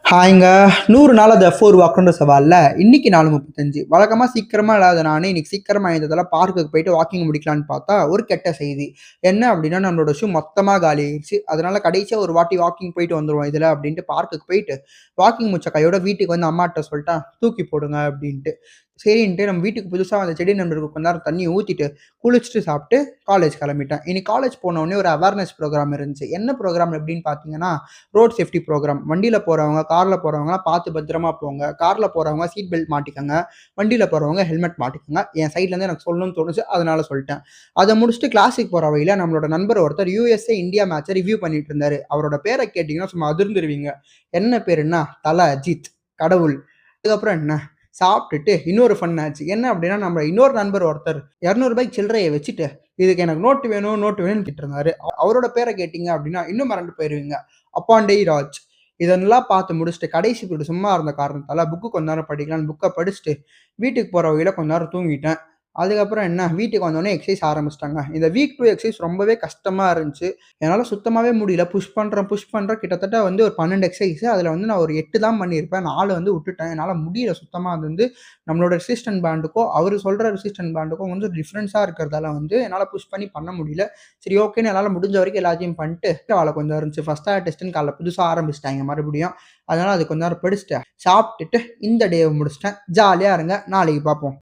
ஹாய்ங்க. 100 நாள் அது F4 வாக்குன்ற சவால்ல இன்னைக்கு 4:35 வழக்கமா சீக்கிரமா இல்லாத நானு இன்னைக்கு சீக்கிரமா எழுந்ததால பார்க்குக்கு போயிட்டு வாக்கிங் முடிக்கலான்னு பார்த்தா, ஒரு கெட்ட செய்தி. என்ன அப்டின்னா நம்மளோட ஷூ மொத்தமா காலி ஆயிருச்சு. அதனால கடைசியா ஒரு வாட்டி வாக்கிங் போயிட்டு வந்துருவோம் இதுல அப்டின்ட்டு பார்க்குக்கு போயிட்டு, வாக்கிங் முடிச்ச கையோட வீட்டுக்கு வந்து அம்மாட்ட சொல்ட்டேன், தூக்கி போடுங்க அப்டின்ட்டு. சரின்ட்டு நம்ம வீட்டுக்கு புதுசா வந்த செடி நண்பருக்கு கொஞ்ச நேரம் தண்ணி ஊத்திட்டு, குளிச்சுட்டு சாப்ட்டு காலேஜ் கெளம்பிட்டேன். இன்னைக்கு காலேஜ் போன உடனே ஒரு அவேர்னஸ் ப்ரோகிராம் இருந்துச்சு. என்ன ப்ரோகிராம் எப்டின்னு பார்த்தீங்கன்னா, ரோட் சேஃப்டி ப்ரோகிராம். வண்டியில போறவங்க, கார்ல போறவங்கலாம் பார்த்து பத்திரமா போங்க. கார்ல போறவங்க சீட் பெல்ட் மாட்டிக்கங்க. வண்டியில போறவங்க ஹெல்மெட் மாட்டிக்கங்க. என் சைட்லருந்து எனக்கு சொல்லணும்னு தோணுச்சு. அதனால சொல்ட்டேன். அத முடிச்சுட்டு கிளாஸுக்கு போற வழியில நம்மளோட நண்பர் ஒருத்தர் USA இந்தியா மேட்ச ரிவ்யூ பண்ணிட்டு இருந்தாரு. அவரோட பேர கேட்டீங்கன்னா சும்மா அதிர்ந்துருவீங்க. என்ன பேருன்னா, தல அஜித். கடவுள். அதுக்கப்புறம் என்ன, சாப்ட்டுட்டு இன்னொரு ஃபன் ஆச்சு. என்ன அப்டின்னா, நம்ம இன்னொரு நண்பர் ஒருத்தர் ரூ. 200 சில்லறைய வச்சுட்டு, இதுக்கு எனக்கு நோட்டு வேணும், நோட்டு வேணும்னு கேட்டிருந்தாரு. அவரோட பேர கேட்டீங்க அப்டின்னா, இன்னும் மறண்டு போயிருவீங்க. அப்பாண்டே ராஜ். இதெல்லாம் பார்த்து முடிச்சுட்டு, கடைசி பீரியட் சும்மா இருந்த காரணத்தால புக்கு கொஞ்ச நேரம் படிக்கலான்னு புக்க படிச்சுட்டு, வீட்டுக்கு போற வழியில கொஞ்ச நேரம் தூங்கிட்டேன். அதுக்கப்புறம் என்ன, வீட்டுக்கு வந்தோனே எக்சர்சைஸ் ஆரம்பிச்சுட்டேங்க. இந்த வீக் 2 எக்சர்சைஸ் ரொம்பவே கஷ்டமா இருந்துச்சு. என்னால சுத்தமாவே முடியல. புஷ் பண்றேன். கிட்டத்தட்ட வந்து ஒரு 12 எக்சர்சைஸ். அதுல வந்து நான் ஒரு 8 தான் பண்ணியிருப்பேன். 4 வந்து விட்டுட்டேன். என்னால முடியல சுத்தமா. அது வந்து நம்மளோட ரெசிஸ்டன்ட் பேண்டுக்கும், அவரு சொல்ற ரெசிஸ்டன்ட் பேண்டுக்கும் கொஞ்சம் டிஃபரன்ஸா இருக்கிறதால வந்து என்னால புஷ் பண்ண முடியல. சரி ஓகேன்னு என்னால முடிஞ்ச வரைக்கும் எல்லாத்தையும் பண்ணிட்டு, வேலை கொஞ்சம் இருந்துச்சு. ஃபர்ஸ்ட் டெஸ்ட்ன்னு காலைல புதுசா ஆரம்பிச்சுட்டாய்ங்க மறுபடியும். அதனால அது கொஞ்ச நேரம் படிச்சுட்டு, சாப்பிட்டுட்டு இந்த டேவ முடிச்சுட்டேன். ஜாலியா இருங்க. நாளைக்கு பார்ப்போம்.